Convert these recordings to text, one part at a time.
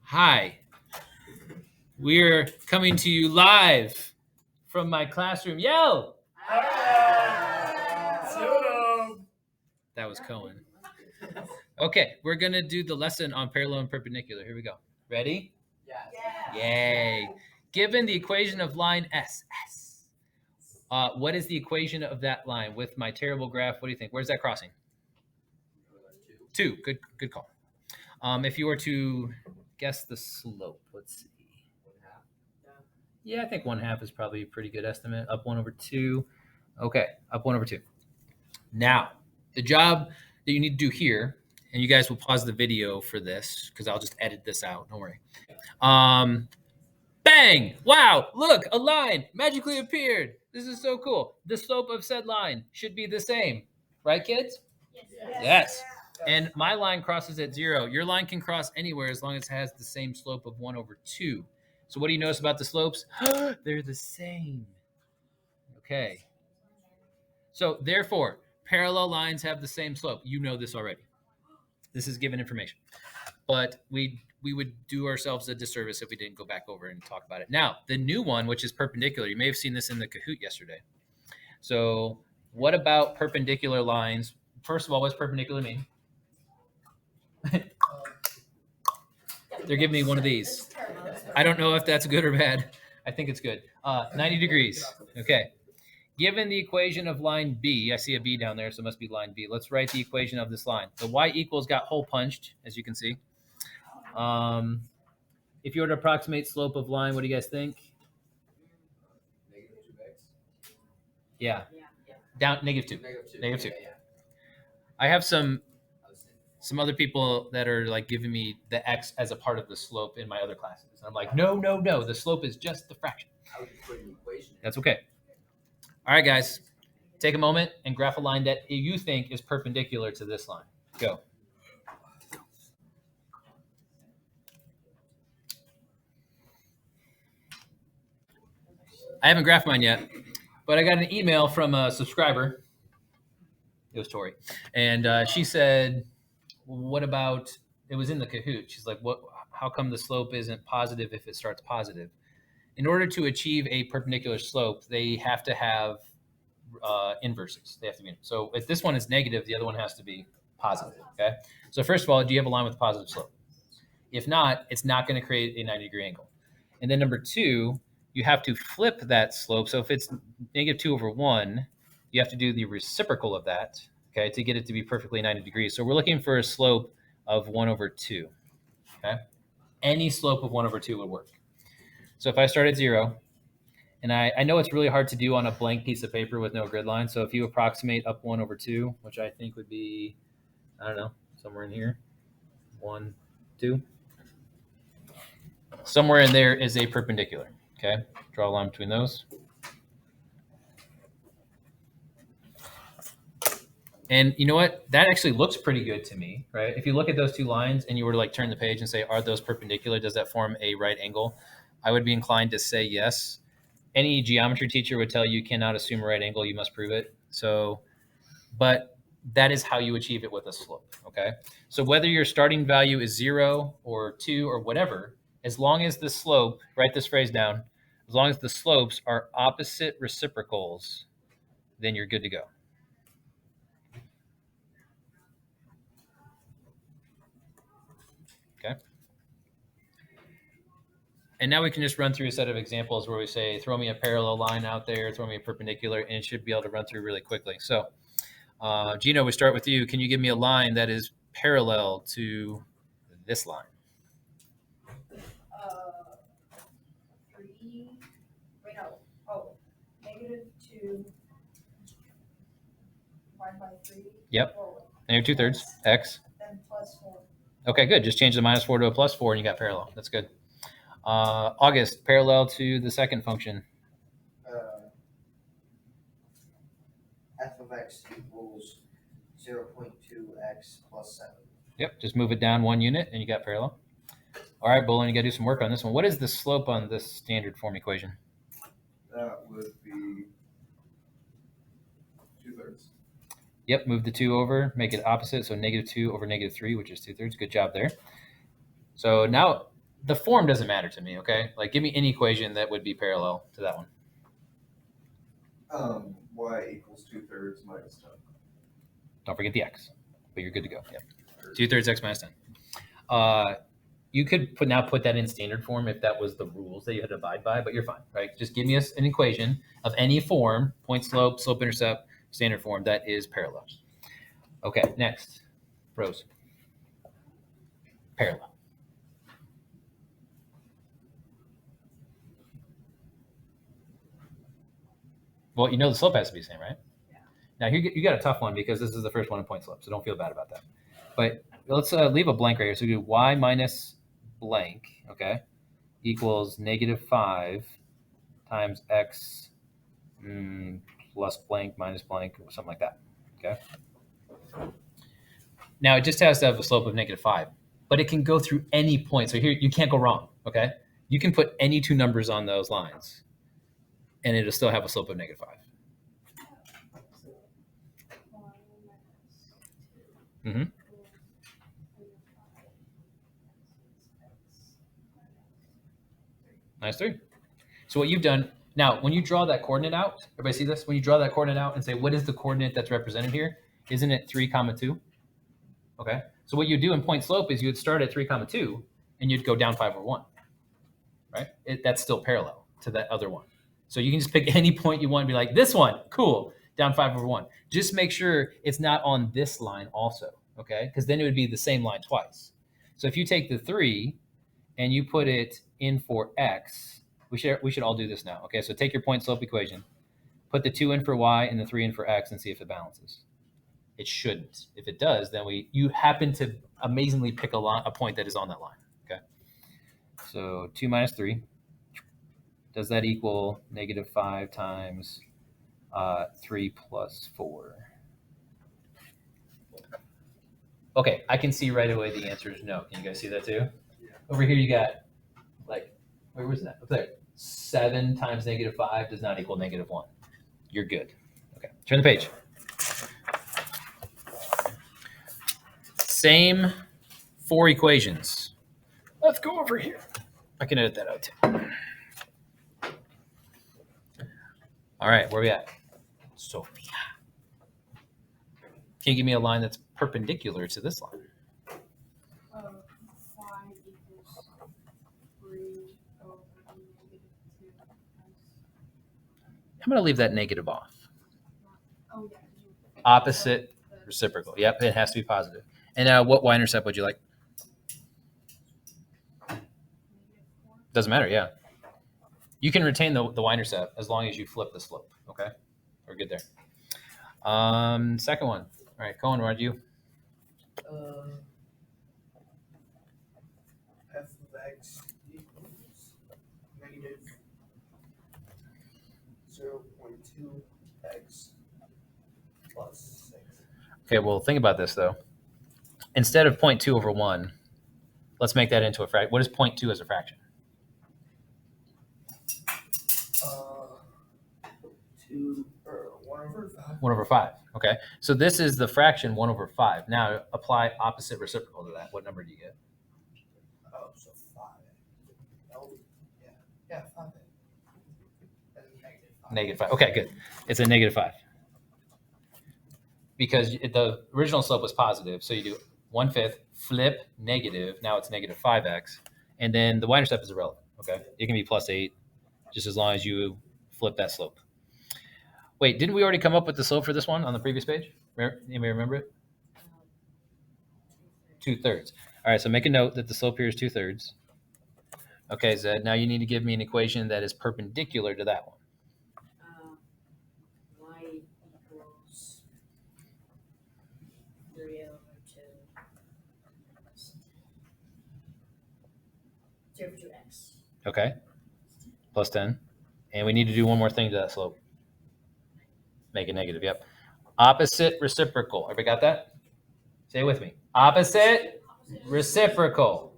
Hi, we're coming to you live from my classroom. Yell! That was Cohen. Okay, we're going to do the lesson on parallel and perpendicular. Here we go. Ready? Yeah. Yay. Given the equation of line S, what is the equation of that line? With my terrible graph, what do you think? Where's that crossing? 2. Good call. If you were to guess the slope, let's see. Yeah, I think 1/2 is probably a pretty good estimate. Up 1/2. Okay, up 1/2. Now, the job that you need to do here, and you guys will pause the video for this because I'll just edit this out. Don't worry. Bang! Wow, look, a line magically appeared. This is so cool. The slope of said line should be the same. Right, kids? Yes. And my line crosses at 0. Your line can cross anywhere as long as it has the same slope of 1/2. So what do you notice about the slopes? They're the same. Okay. So therefore, parallel lines have the same slope. You know this already. This is given information. But we would do ourselves a disservice if we didn't go back over and talk about it. Now, the new one, which is perpendicular, you may have seen this in the Kahoot yesterday. So what about perpendicular lines? First of all, what's perpendicular mean? They're giving me one of these. I don't know if that's good or bad. I think it's good. 90 degrees. Okay. Given the equation of line B, I see a B down there, so it must be line B. Let's write the equation of this line. The y equals got hole punched, as you can see. If you were to approximate slope of line, what do you guys think? -2x. Yeah. Down -2. -2. I have some other people that are like giving me the x as a part of the slope in my other classes. And I'm like, no. The slope is just the fraction. That's okay. All right, guys. Take a moment and graph a line that you think is perpendicular to this line. Go. I haven't graphed mine yet, but I got an email from a subscriber. It was Tori. And she said, what about, it was in the Kahoot. She's like, how come the slope isn't positive if it starts positive? In order to achieve a perpendicular slope, they have to have inverses. They have to be. So if this one is negative, the other one has to be positive. Okay. So first of all, do you have a line with a positive slope? If not, it's not going to create a 90-degree angle. And then number 2, you have to flip that slope. So if it's -2/1, you have to do the reciprocal of that, okay, to get it to be perfectly 90 degrees. So we're looking for a slope of 1/2. Okay. Any slope of 1/2 would work. So if I start at 0, and I know it's really hard to do on a blank piece of paper with no grid line. So if you approximate up 1/2, which I think would be, I don't know, somewhere in here, 1, 2. Somewhere in there is a perpendicular. Okay, draw a line between those. And you know what? That actually looks pretty good to me, right? If you look at those two lines and you were to like turn the page and say, are those perpendicular? Does that form a right angle? I would be inclined to say yes. Any geometry teacher would tell you cannot assume a right angle. You must prove it. So, but that is how you achieve it with a slope, okay? So whether your starting value is 0 or 2 or whatever, as long as the slope, write this phrase down, as long as the slopes are opposite reciprocals, then you're good to go. Okay. And now we can just run through a set of examples where we say, throw me a parallel line out there, throw me a perpendicular, and it should be able to run through really quickly. So Gino, we start with you. Can you give me a line that is parallel to this line? 3. Wait, no. Oh, -2 divided by 3. Yep. -2/3 x. Then +4. Okay, good. Just change the -4 to a +4 and you got parallel. That's good. August, parallel to the second function. F of x equals 0.2x plus 7. Yep, just move it down 1 unit and you got parallel. All right, Bolin, you got to do some work on this one. What is the slope on this standard form equation? That would be 2/3. Yep, move the 2 over, make it opposite. So -2 over -3, which is 2/3. Good job there. So now The form doesn't matter to me, okay? Like, give me any equation that would be parallel to that one. Y equals 2/3 minus 10. Don't forget the x, but you're good to go. Yep. 2/3 x minus 10. You could now put that in standard form if that was the rules that you had to abide by, but you're fine, right? Just give me an equation of any form, point slope, slope intercept, standard form that is parallel. Okay, next. Rose. Parallel. Well, you know the slope has to be the same, right? Yeah. Now you got a tough one because this is the first one in point slope, so don't feel bad about that. But let's leave a blank right here. So we do y minus blank, okay, equals -5 times x plus blank minus blank or something like that, okay? Now it just has to have a slope of -5, but it can go through any point. So here you can't go wrong, okay? You can put any two numbers on those lines, and it'll still have a slope of -5. Mhm. Nice 3. So what you've done now, when you draw that coordinate out, everybody see this? When you draw that coordinate out and say, what is the coordinate that's represented here? Isn't it 3, 2? Okay. So what you do in point slope is you would start at 3, 2, and you'd go down 5 over 1, right? That's still parallel to that other one. So you can just pick any point you want and be like, this one, cool, down 5 over 1. Just make sure it's not on this line also, okay? Because then it would be the same line twice. So if you take the 3 and you put it in for x, we should all do this now. Okay, so take your point slope equation, put the 2 in for y and the 3 in for x, and see if it balances. It shouldn't. If it does, then you happen to amazingly pick a point that is on that line. Okay, so 2 minus 3, does that equal -5 times 3 plus 4? Okay, I can see right away the answer is no. Can you guys see that too? Yeah. Over here you got, like, where was that? Up there. 7 times -5 does not equal -1. You're good. Okay, turn the page. Same 4 equations. Let's go over here. I can edit that out too. All right, where are we at? Sophia. Can you give me a line that's perpendicular to this line? Y equals 3 over -2. I'm going to leave that negative off. Oh, yeah. Opposite reciprocal. Yep, it has to be positive. And what y-intercept would you like? Doesn't matter, yeah. You can retain the y-intercept as long as you flip the slope, okay? We're good there. Second one. All right, Cohen, what did you? F of x equals -0.2 x plus 6. Okay, well, think about this, though. Instead of 0.2 over 1, let's make that into a fraction. What is 0.2 as a fraction? 1 over 5. 1 over 5. Okay, so this is the fraction 1 over 5. Now apply opposite reciprocal to that. What number do you get? Oh, so 5. Oh, yeah, 5. -5. Okay, good. It's a -5. Because the original slope was positive, so you do 1/5, flip negative, now it's -5x, and then the y-intercept is irrelevant, okay? It can be +8, just as long as you flip that slope. Wait, didn't we already come up with the slope for this one on the previous page? Anybody remember it? 2/3. All right, so make a note that the slope here is 2/3. Okay, Zed, now you need to give me an equation that is perpendicular to that one. Y equals 3 over 2 0 over 2x. Okay, plus 10. And we need to do one more thing to that slope. Make it negative, yep. Opposite reciprocal. Everybody got that? Say it with me. Opposite reciprocal.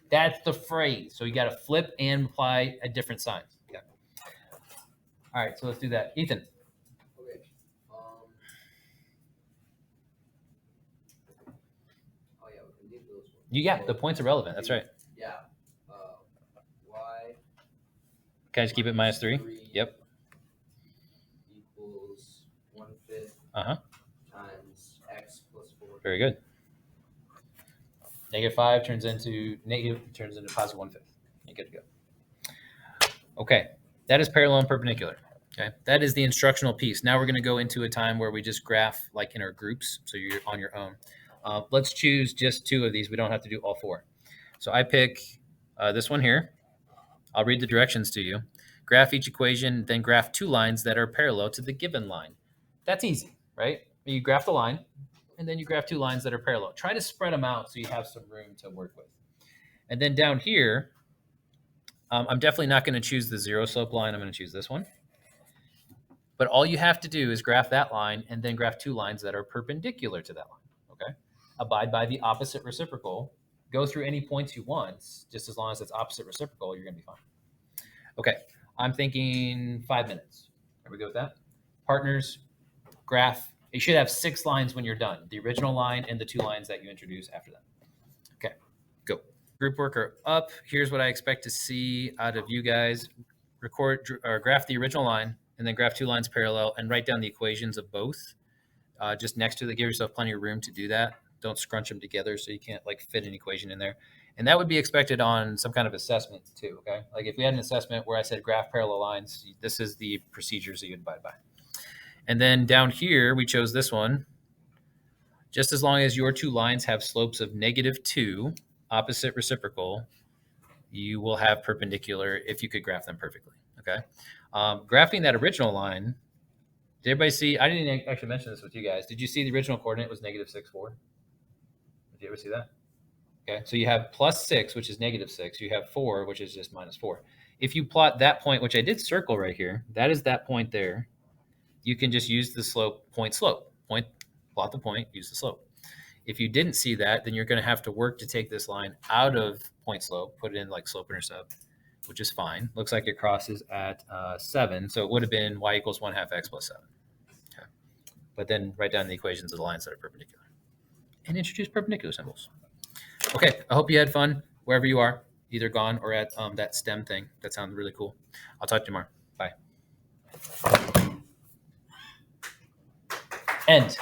That's the phrase. So you got to flip and apply a different sign. Okay. All right, so let's do that. Ethan. Okay. Oh yeah, we can leave those ones. The points are relevant. That's right. Yeah. Can I just keep it minus 3? Yep. Equals 1/5 Uh-huh. times x plus 4. Very good. -5 turns into positive 1/5. You're good to go. Okay, that is parallel and perpendicular. Okay, that is the instructional piece. Now we're going to go into a time where we just graph like in our groups, so you're on your own. Let's choose just 2 of these. We don't have to do all 4. So I pick this one here. I'll read the directions to you. Graph each equation, then graph 2 lines that are parallel to the given line. That's easy, right? You graph the line, and then you graph 2 lines that are parallel. Try to spread them out so you have some room to work with. And then down here, I'm definitely not going to choose the 0 slope line. I'm going to choose this one. But all you have to do is graph that line and then graph 2 lines that are perpendicular to that line, okay? Abide by the opposite reciprocal. Go through any points you want. Just as long as it's opposite reciprocal, you're going to be fine. Okay, I'm thinking 5 minutes. Are we good with that? Partners, graph. You should have 6 lines when you're done. The original line and the 2 lines that you introduce after that. Okay, go. Group work are up. Here's what I expect to see out of you guys. Record or graph the original line and then graph 2 lines parallel and write down the equations of both. Just next to it, give yourself plenty of room to do that. Don't scrunch them together so you can't like fit an equation in there. And that would be expected on some kind of assessment too, okay? Like if we had an assessment where I said graph parallel lines, this is the procedures that you abide by. And then down here, we chose this one. Just as long as your 2 lines have slopes of -2, opposite reciprocal, you will have perpendicular if you could graph them perfectly, okay? Graphing that original line, did everybody see? I didn't actually mention this with you guys. Did you see the original coordinate was -6, 4? Did you ever see that? Okay, so you have +6, which is -6. You have 4, which is just -4. If you plot that point, which I did circle right here, that is that point there. You can just use the slope, slope. Plot the point, use the slope. If you didn't see that, then you're going to have to work to take this line out of point slope, put it in like slope intercept, which is fine. Looks like it crosses at 7, so it would have been y equals 1/2 x plus 7. Okay. But then write down the equations of the lines that are perpendicular and introduce perpendicular symbols. Okay, I hope you had fun wherever you are, either gone or at that STEM thing. That sounds really cool. I'll talk to you tomorrow. Bye. End.